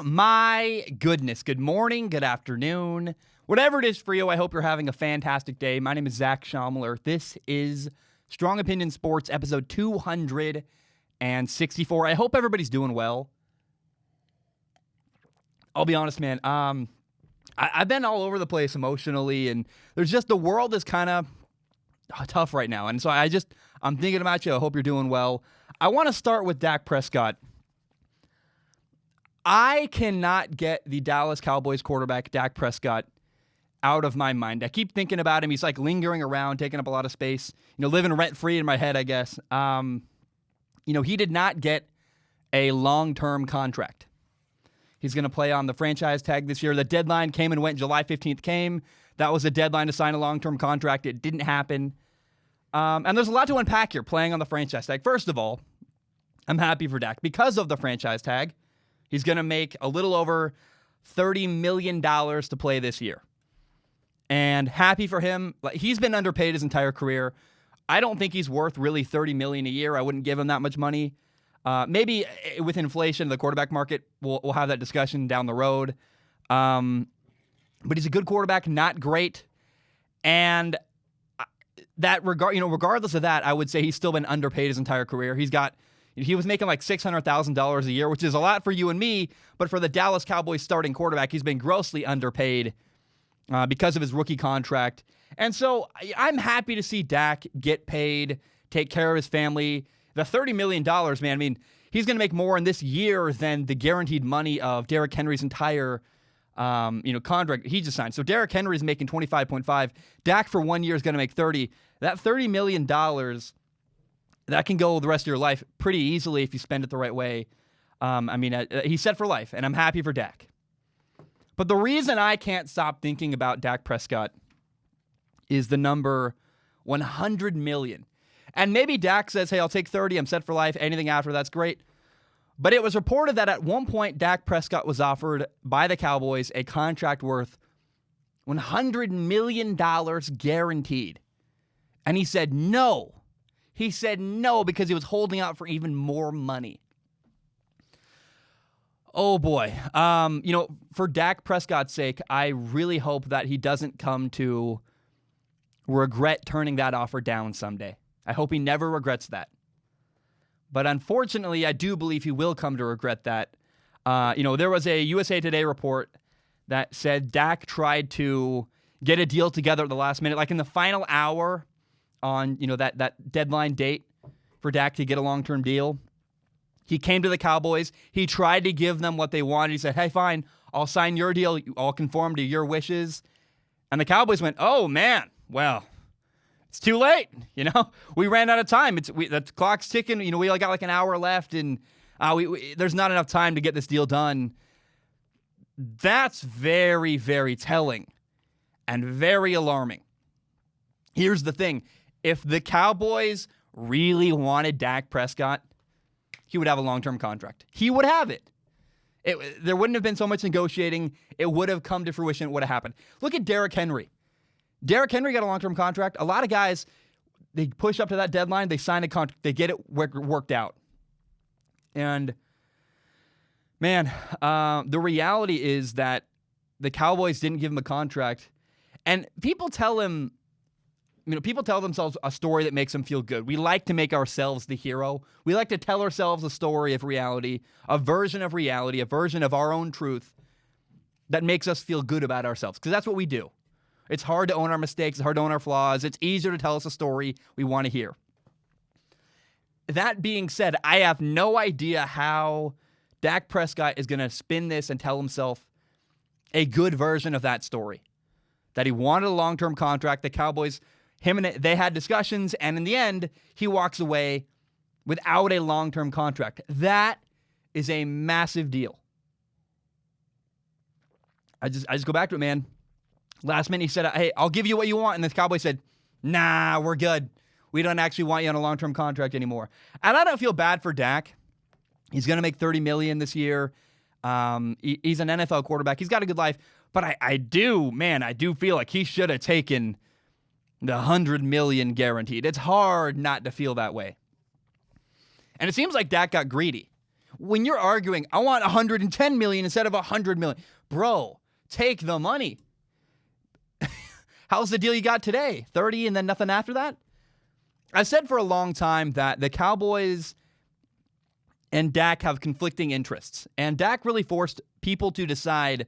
my goodness. Good morning, good afternoon. Whatever it is for you, I hope you're having a fantastic day. My name is Zach Schaumler. This is Strong Opinion Sports, episode 264. I hope everybody's doing well. I'll be honest, man. I've been all over the place emotionally, and there's just the world is kind of tough right now. And so I'm thinking about you. I hope you're doing well. I want to start with Dak Prescott. I cannot get the Dallas Cowboys quarterback, Dak Prescott, out of my mind. I keep thinking about him. He's like lingering around, taking up a lot of space, living rent-free in my head, I guess. He did not get a long-term contract. He's going to play on the franchise tag this year. The deadline came and went. July 15th came. That was a deadline to sign a long-term contract. It didn't happen. And there's a lot to unpack here playing on the franchise tag. First of all, I'm happy for Dak because of the franchise tag. He's going to make a little over $30 million to play this year. And happy for him. He's been underpaid his entire career. I don't think he's worth really $30 million a year. I wouldn't give him that much money. Maybe with inflation, the quarterback market, we'll have that discussion down the road. But he's a good quarterback, not great. And regardless of that, I would say he's still been underpaid his entire career. He was making like $600,000 a year, which is a lot for you and me, but for the Dallas Cowboys starting quarterback, he's been grossly underpaid because of his rookie contract. And so I'm happy to see Dak get paid, take care of his family. The $30 million, man, I mean, he's going to make more in this year than the guaranteed money of Derrick Henry's entire contract he just signed. So Derrick Henry is making 25.5. Dak for 1 year is going to make 30. That $30 million, that can go the rest of your life pretty easily if you spend it the right way. He's set for life, and I'm happy for Dak. But the reason I can't stop thinking about Dak Prescott is the number 100 million. And maybe Dak says, hey, I'll take 30, I'm set for life, anything after that's great. But it was reported that at one point Dak Prescott was offered by the Cowboys a contract worth $100 million guaranteed. And he said no. He said no because he was holding out for even more money. Oh, boy. For Dak Prescott's sake, I really hope that he doesn't come to regret turning that offer down someday. I hope he never regrets that. But unfortunately, I do believe he will come to regret that. There was a USA Today report that said Dak tried to get a deal together at the last minute, like in the final hour on, that deadline date for Dak to get a long-term deal. He came to the Cowboys. He tried to give them what they wanted. He said, hey, fine, I'll sign your deal. I'll conform to your wishes. And the Cowboys went, oh, man, well, it's too late. We ran out of time. The clock's ticking. We only got like an hour left, and there's not enough time to get this deal done. That's very, very telling and very alarming. Here's the thing. If the Cowboys really wanted Dak Prescott, he would have a long-term contract. He would have it. There wouldn't have been so much negotiating. It would have come to fruition. It would have happened. Look at Derrick Henry. Derrick Henry got a long-term contract. A lot of guys, they push up to that deadline, they sign a contract, they get it worked out. And, man, the reality is that the Cowboys didn't give him a contract. And people tell themselves a story that makes them feel good. We like to make ourselves the hero. We like to tell ourselves a story of reality, a version of reality, a version of our own truth that makes us feel good about ourselves, because that's what we do. It's hard to own our mistakes. It's hard to own our flaws. It's easier to tell us a story we want to hear. That being said, I have no idea how Dak Prescott is going to spin this and tell himself a good version of that story. That he wanted a long-term contract. The Cowboys, they had discussions, and in the end, he walks away without a long-term contract. That is a massive deal. I just go back to it, man. Last minute, he said, hey, I'll give you what you want. And the Cowboys said, nah, we're good. We don't actually want you on a long-term contract anymore. And I don't feel bad for Dak. He's going to make $30 million this year. He's an NFL quarterback. He's got a good life. But I do feel like he should have taken the $100 million guaranteed. It's hard not to feel that way. And it seems like Dak got greedy. When you're arguing, I want 110 million instead of 100 million. Bro, take the money. How's the deal you got today? 30 and then nothing after that? I've said for a long time that the Cowboys and Dak have conflicting interests. And Dak really forced people to decide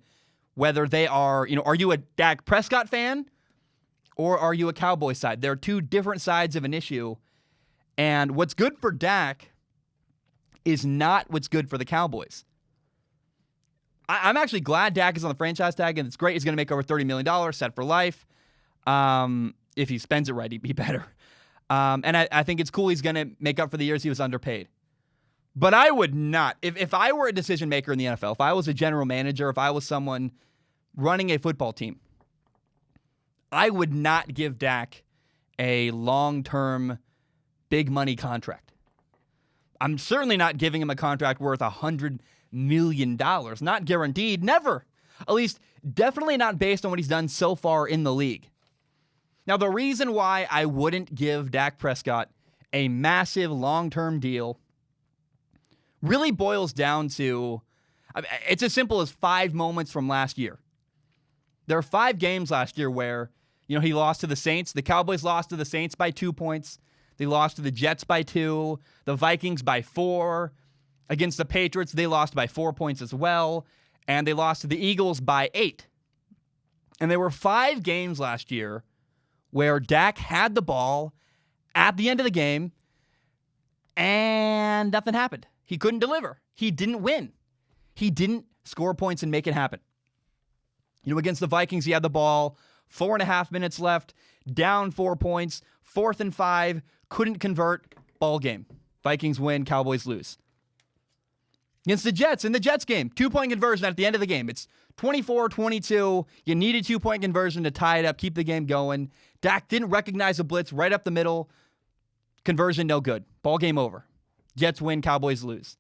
whether they are you a Dak Prescott fan or are you a Cowboys side? They're two different sides of an issue. And what's good for Dak is not what's good for the Cowboys. I'm actually glad Dak is on the franchise tag, and it's great. He's going to make over $30 million, set for life. If he spends it right, he'd be better. And I think it's cool he's going to make up for the years he was underpaid. But I would not. If I were a decision maker in the NFL, if I was a general manager, if I was someone running a football team, I would not give Dak a long-term, big money contract. I'm certainly not giving him a contract worth $100 million. Not guaranteed. Never. At least, definitely not based on what he's done so far in the league. Now, the reason why I wouldn't give Dak Prescott a massive long-term deal really boils down to, it's as simple as 5 moments from last year. There are 5 games last year where, he lost to the Saints. The Cowboys lost to the Saints by 2 points. They lost to the Jets by 2. The Vikings by 4. Against the Patriots, they lost by 4 points as well. And they lost to the Eagles by 8. And there were 5 games last year where Dak had the ball at the end of the game and nothing happened. He couldn't deliver. He didn't win. He didn't score points and make it happen. Against the Vikings, he had the ball, 4.5 minutes left, down 4 points, 4th and 5, couldn't convert, ball game. Vikings win, Cowboys lose. Against the Jets, in the Jets game, 2-point conversion at the end of the game. It's 24-22. You need a 2-point conversion to tie it up, keep the game going. Dak didn't recognize a blitz right up the middle. Conversion, no good. Ball game over. Jets win, Cowboys lose.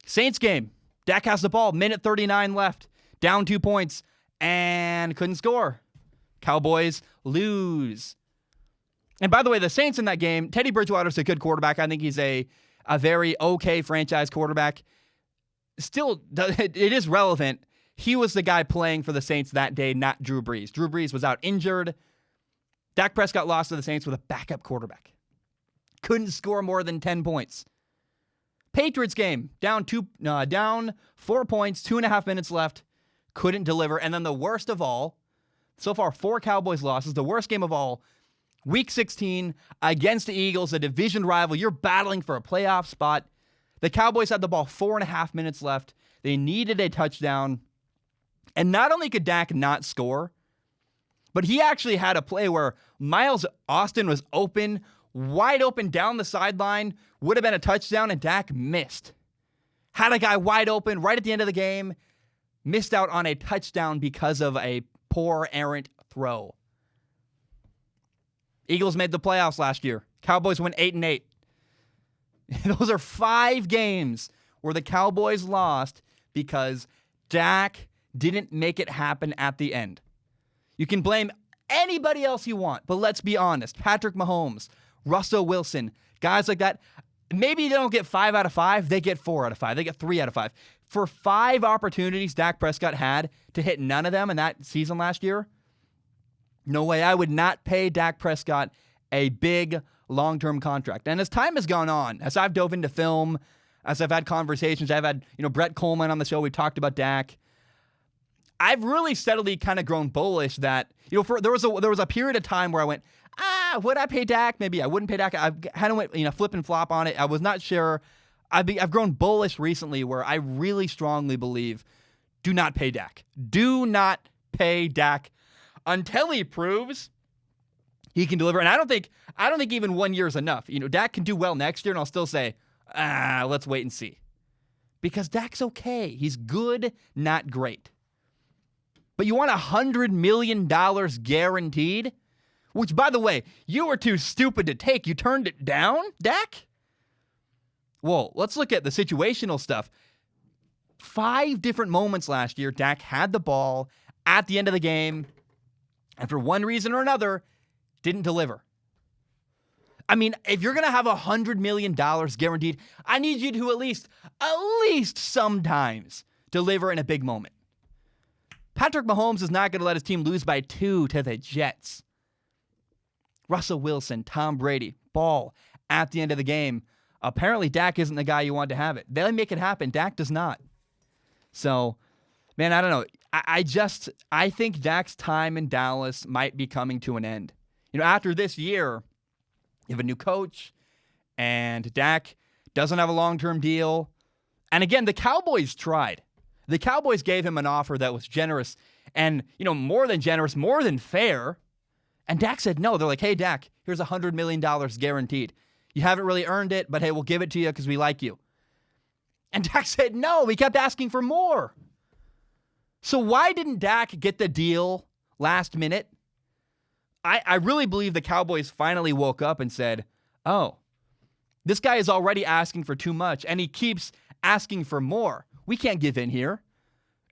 Saints game, Dak has the ball, minute 39 left, down 2 points, and couldn't score. Cowboys lose. And by the way, the Saints in that game, Teddy Bridgewater's a good quarterback. I think he's a very okay franchise quarterback. Still, it is relevant. He was the guy playing for the Saints that day, not Drew Brees. Drew Brees was out injured. Dak Prescott lost to the Saints with a backup quarterback. Couldn't score more than 10 points. Patriots game, down 4 points, 2.5 minutes left. Couldn't deliver. And then the worst of all, so far 4 Cowboys losses, the worst game of all, Week 16 against the Eagles, a division rival. You're battling for a playoff spot. The Cowboys had the ball 4.5 minutes left. They needed a touchdown. And not only could Dak not score, but he actually had a play where Miles Austin was open, wide open down the sideline, would have been a touchdown, and Dak missed. Had a guy wide open right at the end of the game, missed out on a touchdown because of a poor errant throw. Eagles made the playoffs last year. Cowboys went 8-8. Those are 5 games where the Cowboys lost because Dak didn't make it happen at the end. You can blame anybody else you want, but let's be honest. Patrick Mahomes, Russell Wilson, guys like that, maybe they don't get 5 out of 5. They get 4 out of 5. They get 3 out of 5. For 5 opportunities Dak Prescott had to hit none of them in that season last year, no way. I would not pay Dak Prescott a big long-term contract. And as time has gone on, as I've dove into film, as I've had conversations, I've had Brett Coleman on the show. We talked about Dak. I've really steadily kind of grown bullish that there was a period of time where I went, would I pay Dak? Maybe I wouldn't pay Dak. I kind of went flip and flop on it. I was not sure. I've grown bullish recently where I really strongly believe, do not pay Dak. Do not pay Dak until he proves he can deliver. And I don't think even 1 year is enough. Dak can do well next year, and I'll still say, let's wait and see. Because Dak's okay. He's good, not great. But you want $100 million guaranteed? Which, by the way, you were too stupid to take. You turned it down, Dak? Well, let's look at the situational stuff. 5 different moments last year, Dak had the ball at the end of the game, and for one reason or another, didn't deliver. I mean, if you're going to have $100 million guaranteed, I need you to at least sometimes deliver in a big moment. Patrick Mahomes is not going to let his team lose by 2 to the Jets. Russell Wilson, Tom Brady, ball at the end of the game. Apparently, Dak isn't the guy you want to have it. They make it happen. Dak does not. So, man, I don't know. I think Dak's time in Dallas might be coming to an end. After this year, you have a new coach, and Dak doesn't have a long-term deal. And again, the Cowboys tried. The Cowboys gave him an offer that was generous and, more than generous, more than fair. And Dak said no. They're like, hey, Dak, here's $100 million guaranteed. You haven't really earned it, but hey, we'll give it to you because we like you. And Dak said no. He kept asking for more. So why didn't Dak get the deal last minute? I really believe the Cowboys finally woke up and said, oh, this guy is already asking for too much, and he keeps asking for more. We can't give in here.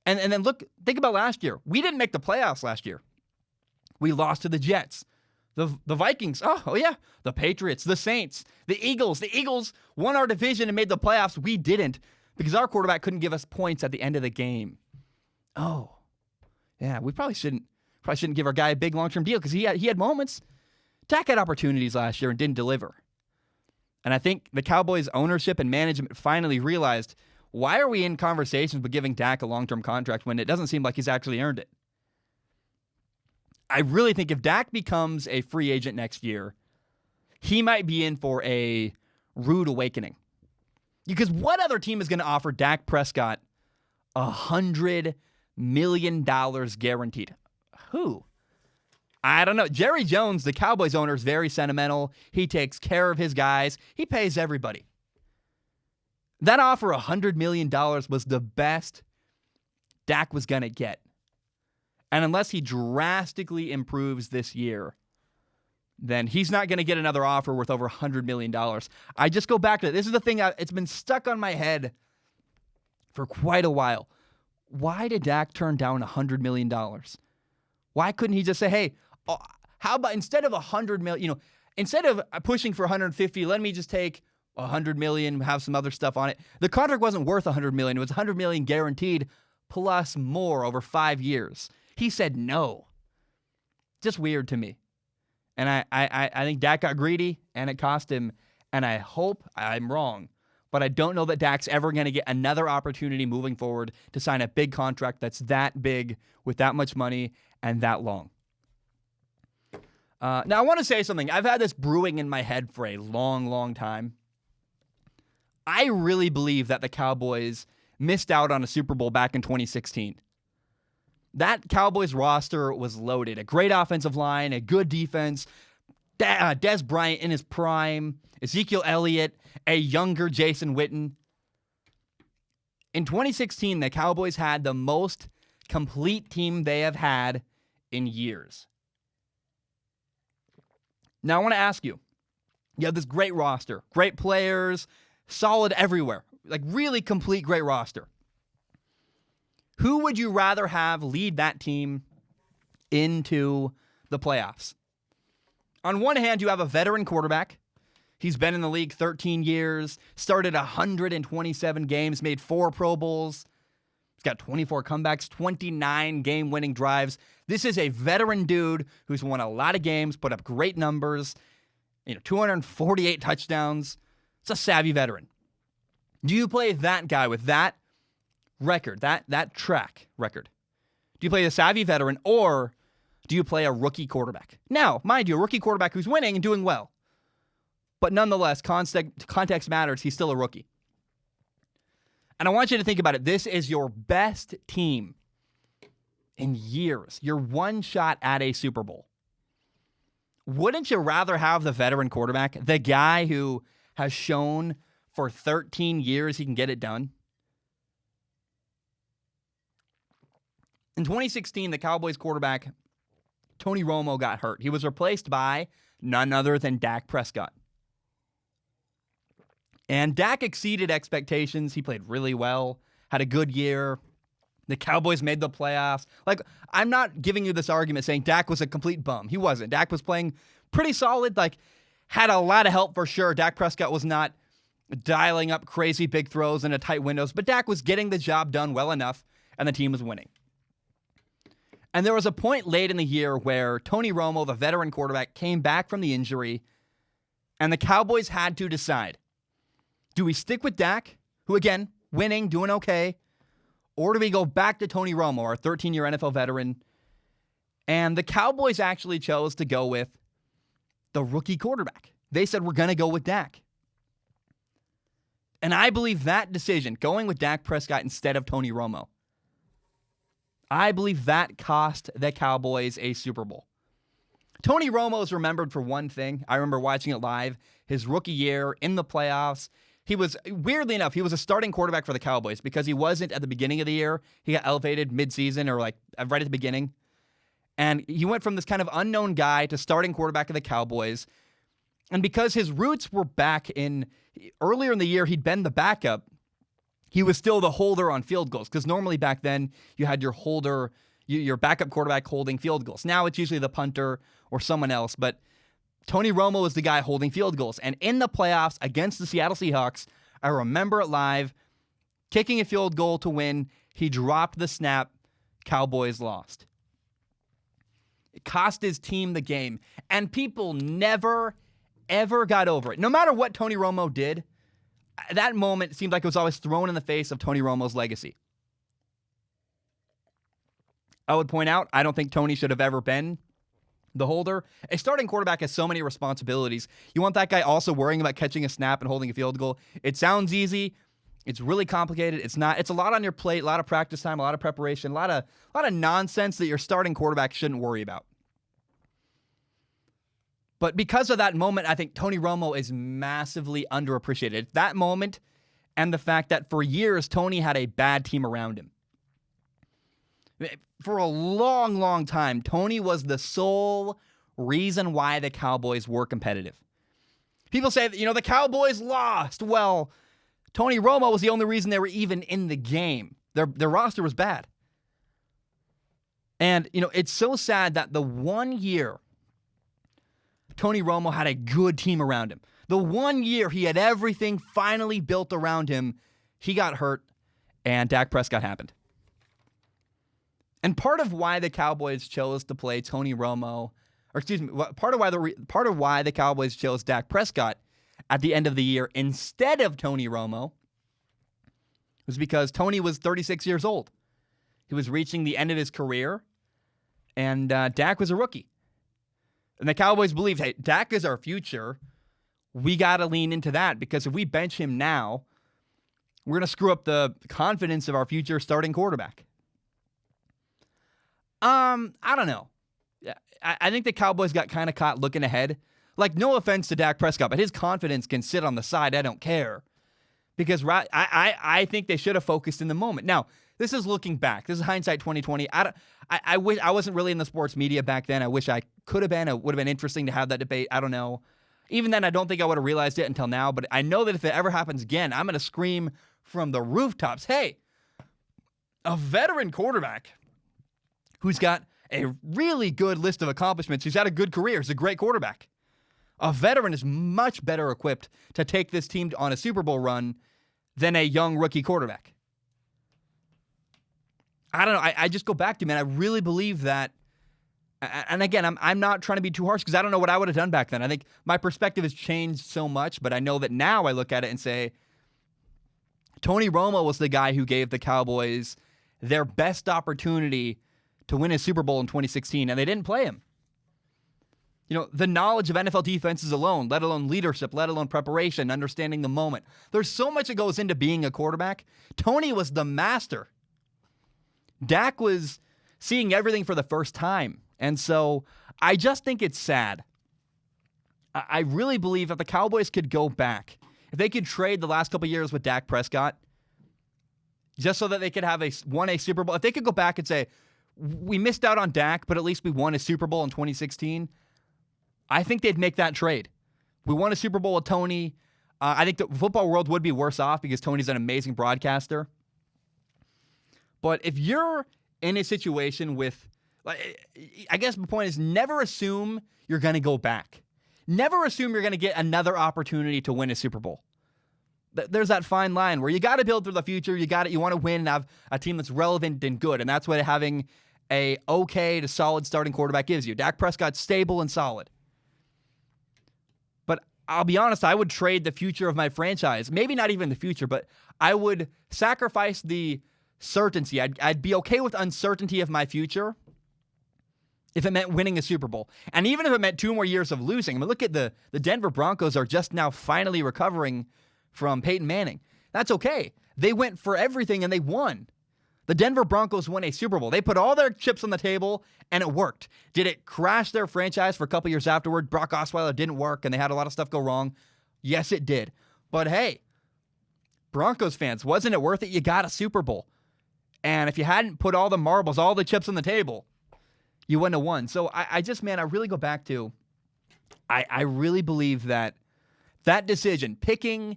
And then think about last year. We didn't make the playoffs last year. We lost to the Jets. The Vikings, oh yeah, the Patriots, the Saints, the Eagles. The Eagles won our division and made the playoffs. We didn't because our quarterback couldn't give us points at the end of the game. Oh, yeah, we probably shouldn't give our guy a big long-term deal because he had moments. Dak had opportunities last year and didn't deliver. And I think the Cowboys ownership and management finally realized, why are we in conversations with giving Dak a long-term contract when it doesn't seem like he's actually earned it? I really think if Dak becomes a free agent next year, he might be in for a rude awakening. Because what other team is going to offer Dak Prescott $100 million guaranteed? Who? I don't know. Jerry Jones, the Cowboys owner, is very sentimental. He takes care of his guys. He pays everybody. That offer, $100 million, was the best Dak was going to get. And unless he drastically improves this year, then he's not going to get another offer worth over $100 million. I just go back to it. This is the thing, it's been stuck on my head for quite a while. Why did Dak turn down $100 million? Why couldn't he just say, hey, how about instead of $100 million, instead of pushing for 150, let me just take $100 million, have some other stuff on it. The contract wasn't worth $100 million. It was $100 million guaranteed plus more over 5 years. He said no. Just weird to me. And I think Dak got greedy, and it cost him. And I hope I'm wrong, but I don't know that Dak's ever going to get another opportunity moving forward to sign a big contract that's that big with that much money and that long. Now, I want to say something. I've had this brewing in my head for a long, long time. I really believe that the Cowboys missed out on a Super Bowl back in 2016. That Cowboys roster was loaded. A great offensive line, a good defense, Dez Bryant in his prime, Ezekiel Elliott, a younger Jason Witten. In 2016, the Cowboys had the most complete team they have had in years. Now, I want to ask you, you have this great roster, great players, solid everywhere, like really complete great roster. Who would you rather have lead that team into the playoffs? On one hand, you have a veteran quarterback. He's been in the league 13 years, started 127 games, made 4 Pro Bowls. He's got 24 comebacks, 29 game-winning drives. This is a veteran dude who's won a lot of games, put up great numbers, 248 touchdowns. It's a savvy veteran. Do you play that guy with that record, that track record? Do you play the savvy veteran, or do you play a rookie quarterback? Now, mind you, a rookie quarterback who's winning and doing well. But nonetheless, context matters. He's still a rookie. And I want you to think about it. This is your best team in years. You're one shot at a Super Bowl. Wouldn't you rather have the veteran quarterback, the guy who has shown for 13 years he can get it done? In 2016, the Cowboys quarterback, Tony Romo, got hurt. He was replaced by none other than Dak Prescott. And Dak exceeded expectations. He played really well, had a good year. The Cowboys made the playoffs. Like, I'm not giving you this argument saying Dak was a complete bum. He wasn't. Dak was playing pretty solid. Like, Had a lot of help for sure. Dak Prescott was not dialing up crazy big throws into tight windows, but Dak was getting the job done well enough, and the team was winning. And there was a point late in the year where Tony Romo, the veteran quarterback, came back from the injury, and the Cowboys had to decide. Do we stick with Dak, who, again, winning, doing okay, or do we go back to Tony Romo, our 13-year NFL veteran? And the Cowboys actually chose to go with the rookie quarterback. They said, we're going to go with Dak. And I believe that decision, going with Dak Prescott instead of Tony Romo, I believe that cost the Cowboys a Super Bowl. Tony Romo is remembered for one thing. I remember watching it live. His rookie year in the playoffs, he was, weirdly enough, he was a starting quarterback for the Cowboys because he wasn't at the beginning of the year. He got elevated midseason or like right at the beginning. And he went from this kind of unknown guy to starting quarterback of the Cowboys. And because his roots were back in, earlier in the year, he'd been the backup. He was still the holder on field goals because normally back then you had your holder, your backup quarterback holding field goals. Now it's usually the punter or someone else, but Tony Romo was the guy holding field goals. And in the playoffs against the Seattle Seahawks, I remember it live, kicking a field goal to win. He dropped the snap. Cowboys lost. It cost his team the game. And people never, ever got over it. No matter what Tony Romo did, that moment seemed like it was always thrown in the face of Tony Romo's legacy. I would point out, I don't think Tony should have ever been the holder. A starting quarterback has so many responsibilities. You want that guy also worrying about catching a snap and holding a field goal. It sounds easy. It's really complicated. It's not. It's a lot on your plate, a lot of practice time, a lot of preparation, a lot of nonsense that your starting quarterback shouldn't worry about. But because of that moment, I think Tony Romo is massively underappreciated. That moment and the fact that for years, Tony had a bad team around him. For a long, long time, Tony was the sole reason why the Cowboys were competitive. People say that, the Cowboys lost. Well, Tony Romo was the only reason they were even in the game. Their roster was bad. And, it's so sad that the one year Tony Romo had a good team around him, the one year he had everything finally built around him, he got hurt, and Dak Prescott happened. And part of why the Cowboys chose to play Tony Romo, part of why the Cowboys chose Dak Prescott at the end of the year instead of Tony Romo was because Tony was 36 years old. He was reaching the end of his career, and Dak was a rookie. And the Cowboys believed, hey, Dak is our future. We got to lean into that because if we bench him now, we're going to screw up the confidence of our future starting quarterback. I don't know. I think the Cowboys got kind of caught looking ahead. Like, no offense to Dak Prescott, but his confidence can sit on the side. I don't care. Because I think they should have focused in the moment. Now, this is looking back. This is hindsight 2020. I wish I wasn't really in the sports media back then. I wish I could have been. It would have been interesting to have that debate. I don't know. Even then, I don't think I would have realized it until now. But I know that if it ever happens again, I'm going to scream from the rooftops, hey, a veteran quarterback who's got a really good list of accomplishments, who's had a good career, is a great quarterback. A veteran is much better equipped to take this team on a Super Bowl run than a young rookie quarterback. I don't know. I just go back to, man, I really believe that. And again, I'm not trying to be too harsh because I don't know what I would have done back then. I think my perspective has changed so much, but I know that now I look at it and say, Tony Romo was the guy who gave the Cowboys their best opportunity to win a Super Bowl in 2016, and they didn't play him. The knowledge of NFL defenses alone, let alone leadership, let alone preparation, understanding the moment. There's so much that goes into being a quarterback. Tony was the master. Dak was seeing everything for the first time. And so I just think it's sad. I really believe if the Cowboys could go back, if they could trade the last couple of years with Dak Prescott, just so that they could have won a Super Bowl, if they could go back and say, we missed out on Dak, but at least we won a Super Bowl in 2016, I think they'd make that trade. We won a Super Bowl with Tony. I think the football world would be worse off because Tony's an amazing broadcaster. But if you're in a situation with, I guess the point is never assume you're going to go back. never assume you're going to get another opportunity to win a Super Bowl. There's that fine line where you got to build for the future. You want to win and have a team that's relevant and good. And that's what having a okay to solid starting quarterback gives you. Dak Prescott's stable and solid. But I'll be honest, I would trade the future of my franchise. Maybe not even the future, but I would sacrifice the certainty. I'd be okay with uncertainty of my future if it meant winning a Super Bowl. And even if it meant 2 more years of losing. I mean, look at the Denver Broncos are just now finally recovering from Peyton Manning. That's okay. They went for everything and they won. The Denver Broncos won a Super Bowl. They put all their chips on the table and it worked. Did it crash their franchise for a couple years afterward? Brock Osweiler didn't work and they had a lot of stuff go wrong. Yes, it did. But hey, Broncos fans, wasn't it worth it? You got a Super Bowl. And if you hadn't put all the marbles, all the chips on the table, you wouldn't have won. So I really go back to, I really believe that decision, picking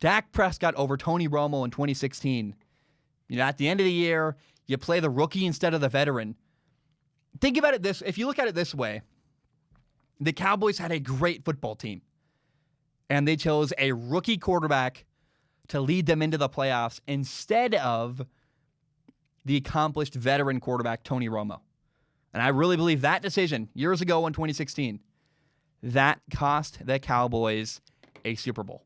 Dak Prescott over Tony Romo in 2016, at the end of the year, you play the rookie instead of the veteran. Think about it if you look at it this way, the Cowboys had a great football team, and they chose a rookie quarterback to lead them into the playoffs instead of the accomplished veteran quarterback, Tony Romo. And I really believe that decision, years ago in 2016, that cost the Cowboys a Super Bowl.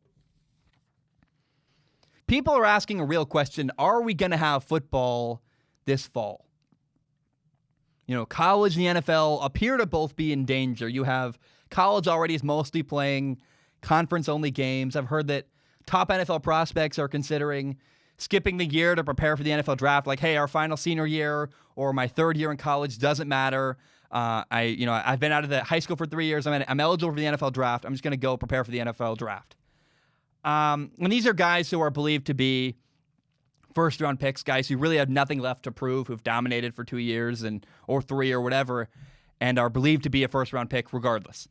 People are asking a real question. Are we going to have football this fall? College and the NFL appear to both be in danger. You have college already is mostly playing conference-only games. I've heard that top NFL prospects are considering skipping the year to prepare for the NFL draft. Like, hey, our final senior year or my third year in college doesn't matter. I've been out of the high school for 3 years. I'm eligible for the NFL draft. I'm just going to go prepare for the NFL draft. And these are guys who are believed to be first-round picks, guys who really have nothing left to prove, who've dominated for 2 years or 3 or whatever, and are believed to be a first-round pick regardless.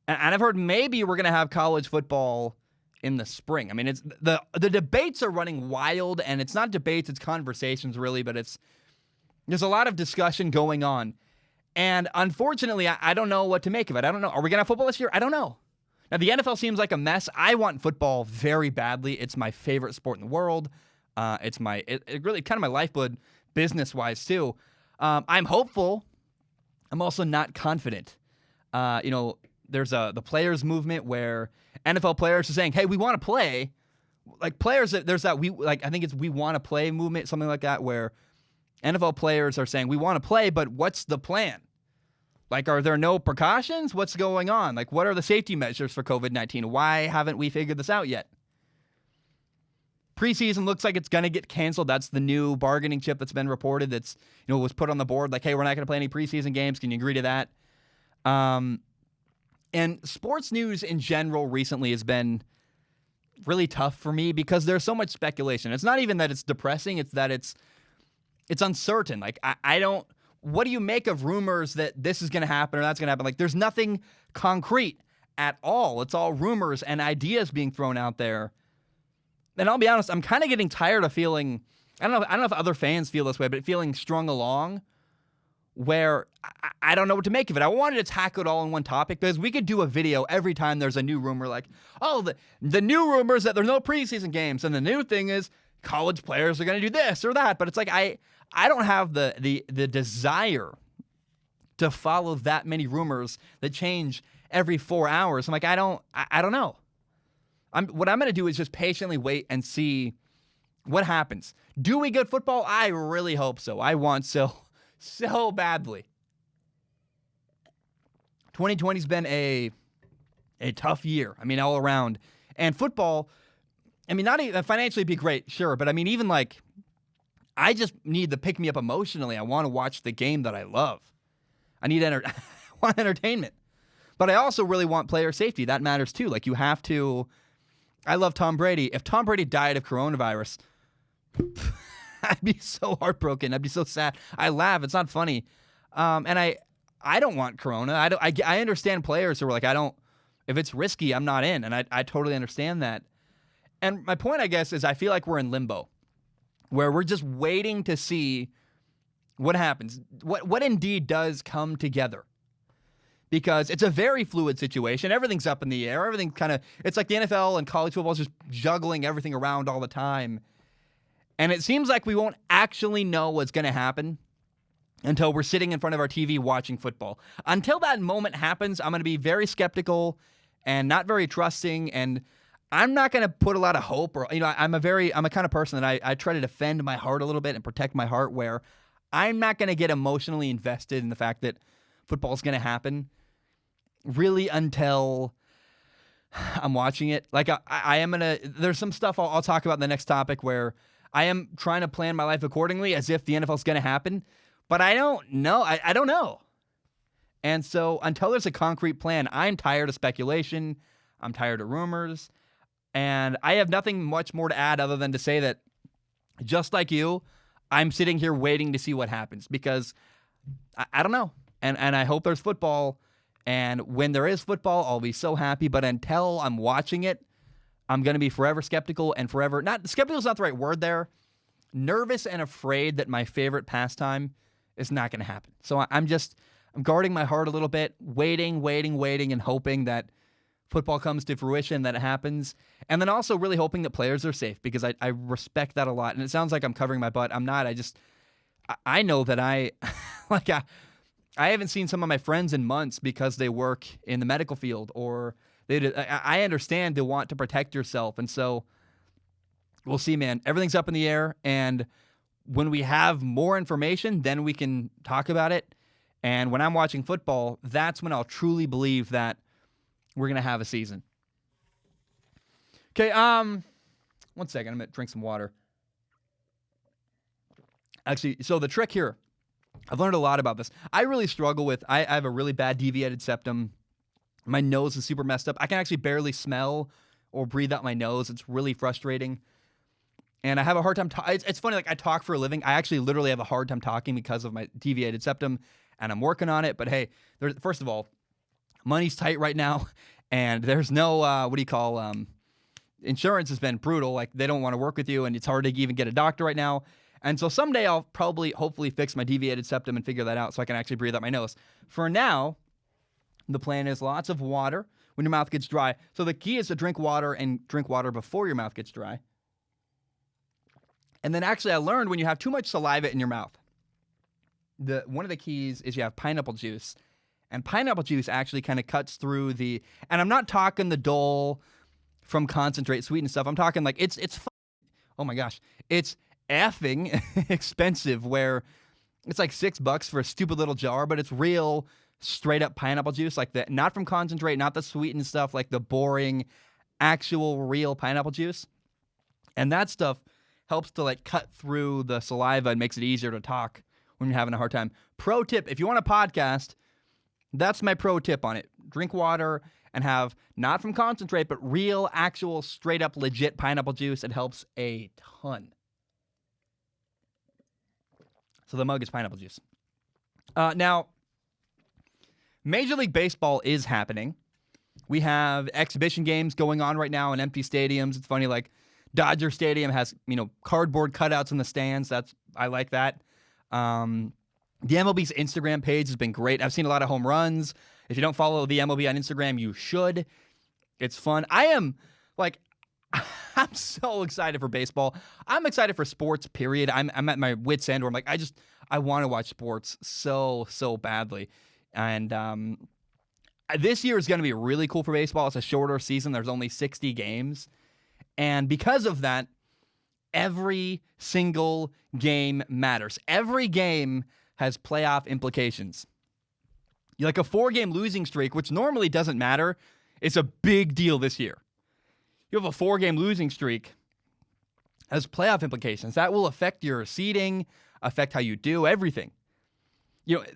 And I've heard maybe we're going to have college football in the spring. I mean, it's the debates are running wild, and it's not debates, it's conversations really, but there's a lot of discussion going on. And unfortunately, I don't know what to make of it. I don't know. Are we going to have football this year? I don't know. Now, the NFL seems like a mess. I want football very badly. It's my favorite sport in the world. It's really kind of my lifeblood business-wise, too. I'm hopeful. I'm also not confident. There's the players movement where NFL players are saying, hey, we want to play. Like players, there's that I think it's we want to play movement, something like that, where NFL players are saying, we want to play, but what's the plan? Like, are there no precautions? What's going on? Like, what are the safety measures for COVID-19? Why haven't we figured this out yet? Preseason looks like it's going to get canceled. That's the new bargaining chip that's been reported that's, was put on the board. Like, hey, we're not going to play any preseason games. Can you agree to that? And sports news in general recently has been really tough for me because there's so much speculation. It's not even that it's depressing. It's that it's uncertain. Like, I don't... What do you make of rumors that this is going to happen or that's going to happen? Like, there's nothing concrete at all. It's all rumors and ideas being thrown out there. And I'll be honest, I'm kind of getting tired of feeling, I don't know if other fans feel this way, but feeling strung along where I don't know what to make of it. I wanted to tackle it all in one topic because we could do a video every time there's a new rumor like, oh, the new rumor is that there's no preseason games. And the new thing is college players are going to do this or that. But it's like, I don't have the desire to follow that many rumors that change every 4 hours. I'm like, I don't know. What I'm going to do is just patiently wait and see what happens. Do we get football? I really hope so. I want so badly. 2020's been a tough year. I mean, all around. And football, I mean, not even financially be great, sure. But I mean, even like, I just need to pick me up emotionally. I want to watch the game that I love. I need I want entertainment. But I also really want player safety. That matters too. Like, you have to... I love Tom Brady. If Tom Brady died of coronavirus, I'd be so heartbroken. I'd be so sad. I laugh. It's not funny. And I don't want corona. I understand players who are like, if it's risky, I'm not in. And I totally understand that. And my point, I guess, is I feel like we're in limbo, where we're just waiting to see what happens, what indeed does come together. because it's a very fluid situation. Everything's up in the air. Everything it's like the NFL and college football is just juggling everything around all the time. And it seems like we won't actually know what's going to happen until we're sitting in front of our TV watching football. Until that moment happens, I'm going to be very skeptical and not very trusting, and I'm not going to put a lot of hope or, I'm a kind of person that I try to defend my heart a little bit and protect my heart, where I'm not going to get emotionally invested in the fact that football is going to happen really until I'm watching it. Like I am going to, there's some stuff I'll talk about in the next topic where I am trying to plan my life accordingly as if the NFL is going to happen, but I don't know. I don't know. And so until there's a concrete plan, I'm tired of speculation. I'm tired of rumors. And I have nothing much more to add other than to say that, just like you, I'm sitting here waiting to see what happens because I don't know. And I hope there's football. And when there is football, I'll be so happy. But until I'm watching it, I'm going to be forever skeptical and forever, skeptical is not the right word there, nervous and afraid that my favorite pastime is not going to happen. So I'm guarding my heart a little bit, waiting, and hoping that football comes to fruition, that it happens. And then also really hoping that players are safe because I respect that a lot. And it sounds like I'm covering my butt. I'm not. I know that I haven't seen some of my friends in months because they work in the medical field or I understand they want to protect yourself. And so we'll see, man. Everything's up in the air. And when we have more information, then we can talk about it. And when I'm watching football, that's when I'll truly believe that we're going to have a season. Okay, 1 second. I'm going to drink some water. Actually, so the trick here, I've learned a lot about this. I really struggle with, I have a really bad deviated septum. My nose is super messed up. I can actually barely smell or breathe out my nose. It's really frustrating. And I have a hard time. It's funny, like I talk for a living. I actually literally have a hard time talking because of my deviated septum, and I'm working on it. But hey, first of all, money's tight right now, and there's no, insurance has been brutal. Like they don't want to work with you, and it's hard to even get a doctor right now. And so someday I'll hopefully fix my deviated septum and figure that out so I can actually breathe out my nose. For now, the plan is lots of water when your mouth gets dry. So the key is to drink water before your mouth gets dry. And then actually I learned when you have too much saliva in your mouth, one of the keys is you have pineapple juice. And pineapple juice actually kind of cuts through and I'm not talking the dole from concentrate sweetened stuff. I'm talking like it's oh my gosh, it's effing expensive where it's like $6 for a stupid little jar, but it's real straight up pineapple juice like that. Not from concentrate, not the sweetened stuff, like the boring actual real pineapple juice. And that stuff helps to like cut through the saliva and makes it easier to talk when you're having a hard time. Pro tip, if you want a podcast, that's my pro tip on it. Drink water and have, not from concentrate, but real, actual, straight up, legit pineapple juice. It helps a ton. So the mug is pineapple juice. Now, Major League Baseball is happening. We have exhibition games going on right now in empty stadiums. It's funny, like Dodger Stadium has, cardboard cutouts in the stands. I like that. The MLB's Instagram page has been great. I've seen a lot of home runs. If you don't follow the MLB on Instagram, you should. It's fun. I'm so excited for baseball. I'm excited for sports, period. I'm at my wit's end where I'm like, I want to watch sports so badly. And this year is going to be really cool for baseball. It's a shorter season. There's only 60 games. And because of that, every single game matters. Every game has playoff implications. Like a 4-game losing streak, which normally doesn't matter, it's a big deal this year. You have a 4-game losing streak, has playoff implications. That will affect your seeding, affect how you do, everything.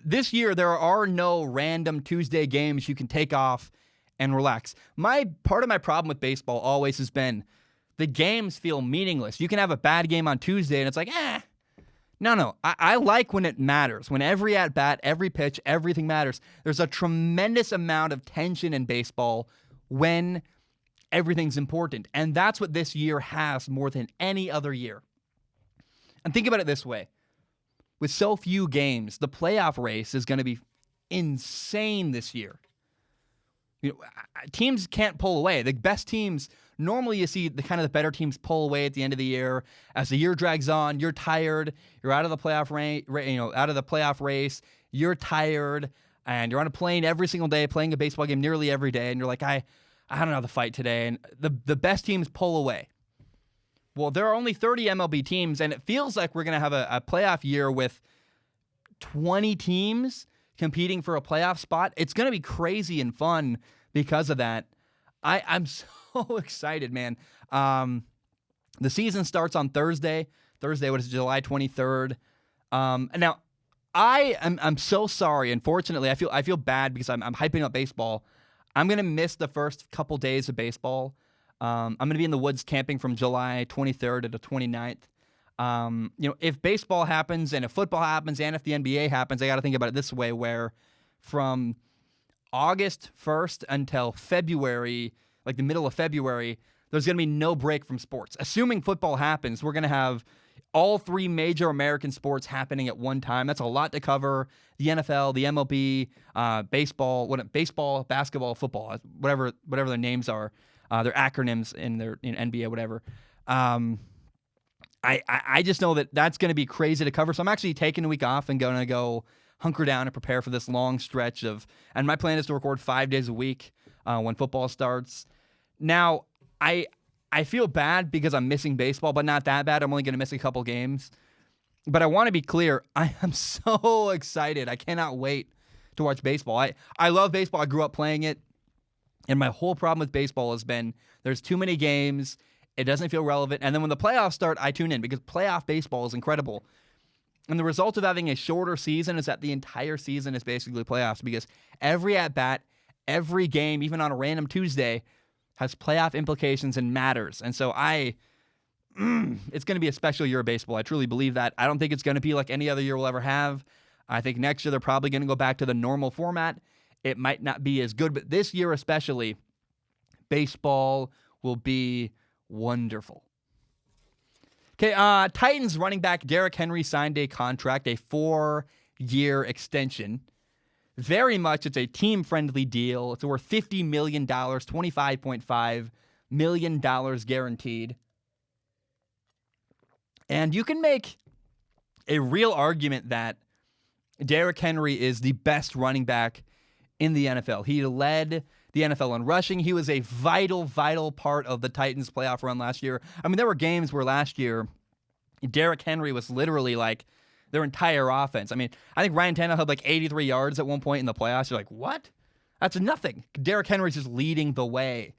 This year there are no random Tuesday games you can take off and relax. Part of my problem with baseball always has been the games feel meaningless. You can have a bad game on Tuesday and it's like, No. I like when it matters. When every at-bat, every pitch, everything matters. There's a tremendous amount of tension in baseball when everything's important. And that's what this year has more than any other year. And think about it this way. With so few games, the playoff race is going to be insane this year. Teams can't pull away. The best teams, normally you see the better teams pull away at the end of the year. As the year drags on, you're tired. You're out of the playoff race. You're tired, and you're on a plane every single day, playing a baseball game nearly every day, and you're like, I don't know the fight today. And the best teams pull away. Well, there are only 30 MLB teams, and it feels like we're going to have a playoff year with 20 teams competing for a playoff spot. It's going to be crazy and fun because of that. I'm so excited, man. The season starts on Thursday. What is it, July 23rd? And now, I'm so sorry. Unfortunately, I feel bad because I'm hyping up baseball. I'm going to miss the first couple days of baseball. I'm going to be in the woods camping from July 23rd to the 29th. If baseball happens and if football happens and if the NBA happens, I got to think about it this way, where from August 1st until February, like the middle of February, there's going to be no break from sports. Assuming football happens, we're going to have all three major American sports happening at one time. That's a lot to cover. The NFL, the MLB, baseball, basketball, football, whatever their names are, their acronyms in their NBA, whatever. I just know that's going to be crazy to cover. So I'm actually taking a week off and going to go hunker down and prepare for this long stretch and my plan is to record 5 days a week when football starts. Now, I feel bad because I'm missing baseball, but not that bad. I'm only going to miss a couple games. But I want to be clear. I am so excited. I cannot wait to watch baseball. I love baseball. I grew up playing it. And my whole problem with baseball has been there's too many games. It doesn't feel relevant. And then when the playoffs start, I tune in because playoff baseball is incredible. And the result of having a shorter season is that the entire season is basically playoffs because every at-bat, every game, even on a random Tuesday, has playoff implications and matters. And so it's going to be a special year of baseball. I truly believe that. I don't think it's going to be like any other year we'll ever have. I think next year they're probably going to go back to the normal format. It might not be as good, but this year especially, baseball will be wonderful. Okay, Titans running back Derrick Henry signed a contract, a 4-year extension. Very much, it's a team-friendly deal. It's worth $50 million, $25.5 million guaranteed. And you can make a real argument that Derrick Henry is the best running back in the NFL. He led the NFL in rushing. He was a vital part of the Titans' playoff run last year. I mean, there were games where last year Derrick Henry was literally like their entire offense. I mean, I think Ryan Tannehill had like 83 yards at one point in the playoffs. You're like, what? That's nothing. Derrick Henry's just leading the way.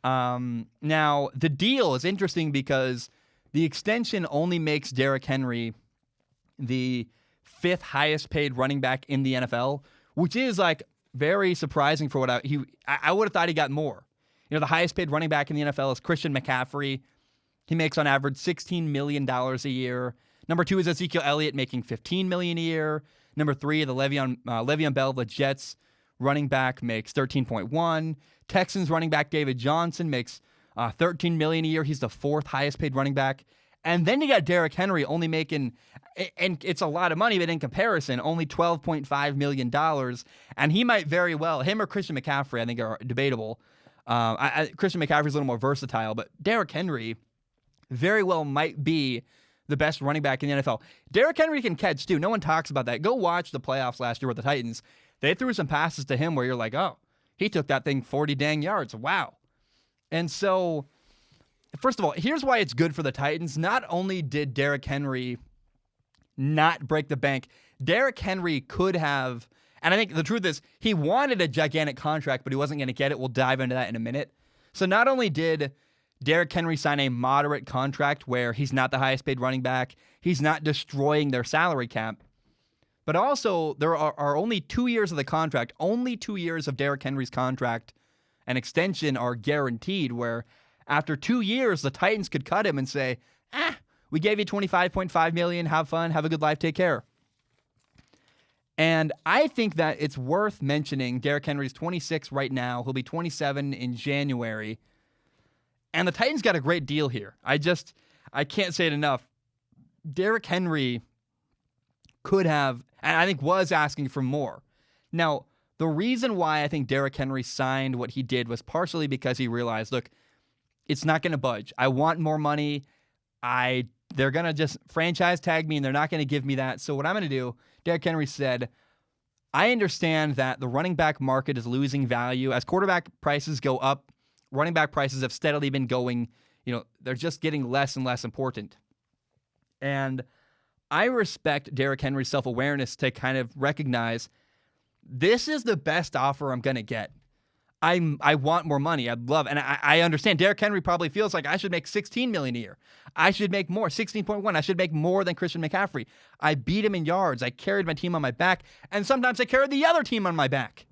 Now, the deal is interesting because the extension only makes Derrick Henry the 5th highest paid running back in the NFL, which is like very surprising for what I would have thought he got more. You know, the highest paid running back in the NFL is Christian McCaffrey. He makes on average $16 million a year. Number 2 is Ezekiel Elliott making $15 million a year. Number 3, the Le'Veon Bell, the Jets running back, makes $13.1. Texans running back David Johnson makes $13 million a year. He's the 4th highest paid running back. And then you got Derrick Henry only making, and it's a lot of money, but in comparison, only $12.5 million. And he might very well, him or Christian McCaffrey, I think are debatable. Christian McCaffrey's a little more versatile, but Derrick Henry very well might be the best running back in the NFL. Derrick Henry can catch, too. No one talks about that. Go watch the playoffs last year with the Titans. They threw some passes to him where you're like, oh, he took that thing 40 dang yards. Wow. And so, first of all, here's why it's good for the Titans. Not only did Derrick Henry not break the bank, Derrick Henry could have, and I think the truth is he wanted a gigantic contract, but he wasn't going to get it. We'll dive into that in a minute. So not only did Derrick Henry sign a moderate contract where he's not the highest paid running back, he's not destroying their salary cap, but also there are only 2 years of the contract, only 2 years of Derrick Henry's contract and extension are guaranteed, where after 2 years, the Titans could cut him and say, we gave you $25.5 million, have fun, have a good life, take care. And I think that it's worth mentioning Derrick Henry's 26 right now. He'll be 27 in January. And the Titans got a great deal here. I can't say it enough. Derrick Henry could have, and I think was asking for more. Now, the reason why I think Derrick Henry signed what he did was partially because he realized, look, it's not going to budge. I want more money. They're going to just franchise tag me, and they're not going to give me that. So what I'm going to do, Derrick Henry said, I understand that the running back market is losing value. As quarterback prices go up, running back prices have steadily been going, they're just getting less and less important. And I respect Derrick Henry's self-awareness to kind of recognize this is the best offer I'm going to get. I want more money. I'd love, and I understand Derrick Henry probably feels like I should make $16 million a year. I should make more, 16.1. I should make more than Christian McCaffrey. I beat him in yards. I carried my team on my back, and sometimes I carried the other team on my back.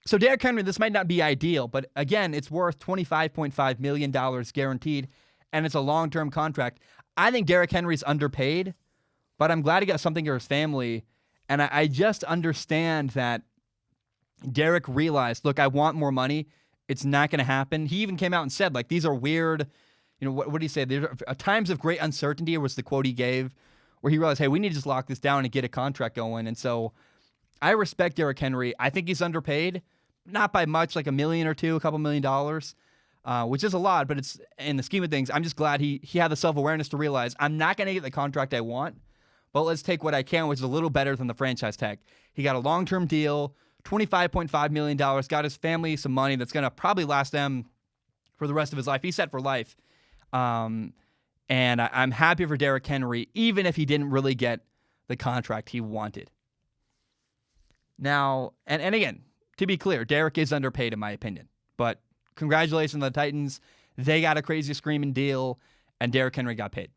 So Derrick Henry, this might not be ideal, but again, it's worth $25.5 million guaranteed, and it's a long-term contract. I think Derrick Henry's underpaid, but I'm glad he got something for his family, and I just understand that Derrick realized, look, I want more money. It's not going to happen. He even came out and said, like, these are weird. What did he say? There are times of great uncertainty was the quote he gave, where he realized, hey, we need to just lock this down and get a contract going. And so I respect Derrick Henry. I think he's underpaid, not by much, like $1 million or $2 million, a couple $1 million, which is a lot, but it's in the scheme of things. I'm just glad he had the self-awareness to realize I'm not going to get the contract I want, but let's take what I can, which is a little better than the franchise tag. He got a long-term deal. $25.5 million, got his family some money that's going to probably last them for the rest of his life. He's set for life. And I'm happy for Derrick Henry, even if he didn't really get the contract he wanted. Now, and again, to be clear, Derrick is underpaid in my opinion. But congratulations to the Titans. They got a crazy screaming deal, and Derrick Henry got paid.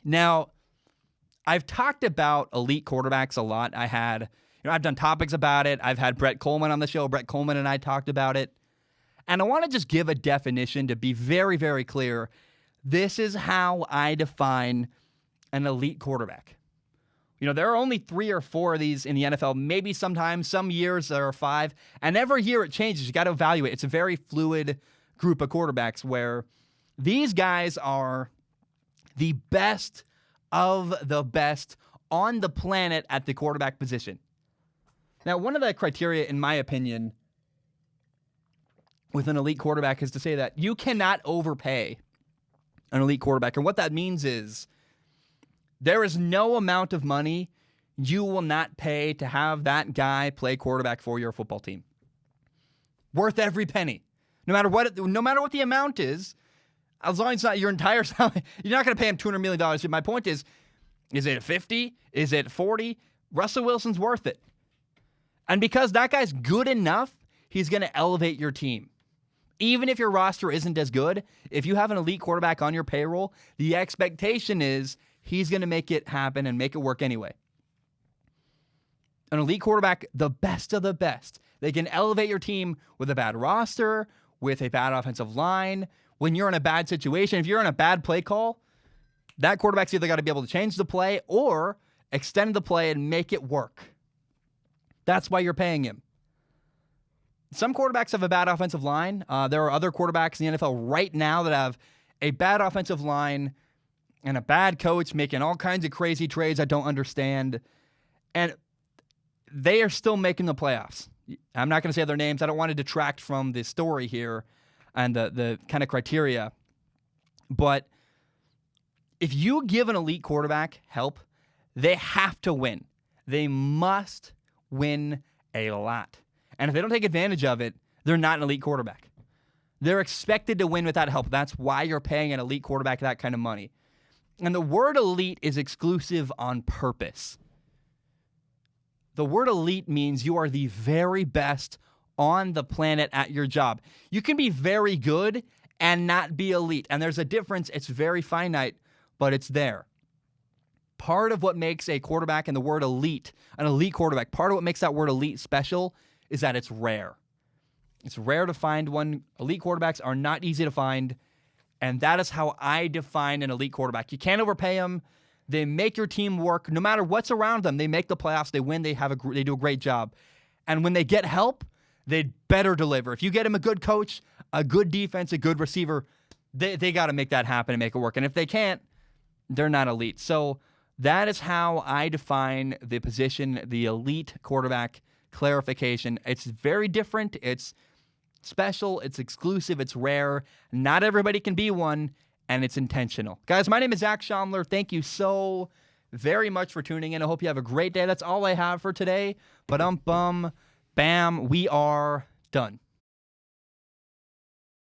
Now, I've talked about elite quarterbacks a lot. I've done topics about it. I've had Brett Coleman on the show. Brett Coleman and I talked about it. And I want to just give a definition to be very, very clear. This is how I define an elite quarterback. There are only 3 or 4 of these in the NFL. Maybe sometimes, some years there are 5. And every year it changes. You got to evaluate. It's a very fluid group of quarterbacks where these guys are the best of the best on the planet at the quarterback position. Now, one of the criteria, in my opinion, with an elite quarterback is to say that you cannot overpay an elite quarterback. And what that means is there is no amount of money you will not pay to have that guy play quarterback for your football team. Worth every penny. No matter what the amount is, as long as it's not your entire salary, you're not going to pay him $200 million. My point is it 50? Is it 40? Russell Wilson's worth it. And because that guy's good enough, he's going to elevate your team. Even if your roster isn't as good, if you have an elite quarterback on your payroll, the expectation is he's going to make it happen and make it work anyway. An elite quarterback, the best of the best. They can elevate your team with a bad roster, with a bad offensive line. When you're in a bad situation, if you're in a bad play call, that quarterback's either got to be able to change the play or extend the play and make it work. That's why you're paying him. Some quarterbacks have a bad offensive line. There are other quarterbacks in the NFL right now that have a bad offensive line and a bad coach making all kinds of crazy trades I don't understand. And they are still making the playoffs. I'm not going to say their names. I don't want to detract from the story here and the kind of criteria. But if you give an elite quarterback help, they have to win. They must win a lot. And if they don't take advantage of it, they're not an elite quarterback. They're expected to win without help. That's why you're paying an elite quarterback that kind of money. And the word elite is exclusive on purpose. The word elite means you are the very best on the planet at your job. You can be very good and not be elite. And there's a difference. It's very finite, but it's there. Part of what makes a quarterback and the word elite, an elite quarterback, part of what makes that word elite special is that it's rare. It's rare to find one. Elite quarterbacks are not easy to find, and that is how I define an elite quarterback. You can't overpay them. They make your team work. No matter what's around them, they make the playoffs. They win. They do a great job. And when they get help, they'd better deliver. If you get them a good coach, a good defense, a good receiver, they got to make that happen and make it work. And if they can't, they're not elite. So That is how I define the position, the elite quarterback clarification. It's very different. It's special. It's exclusive. It's rare. Not everybody can be one, and it's intentional. Guys, my name is Zach Schomler. Thank you so very much for tuning in. I hope you have a great day. That's all I have for today. Bam, we are done.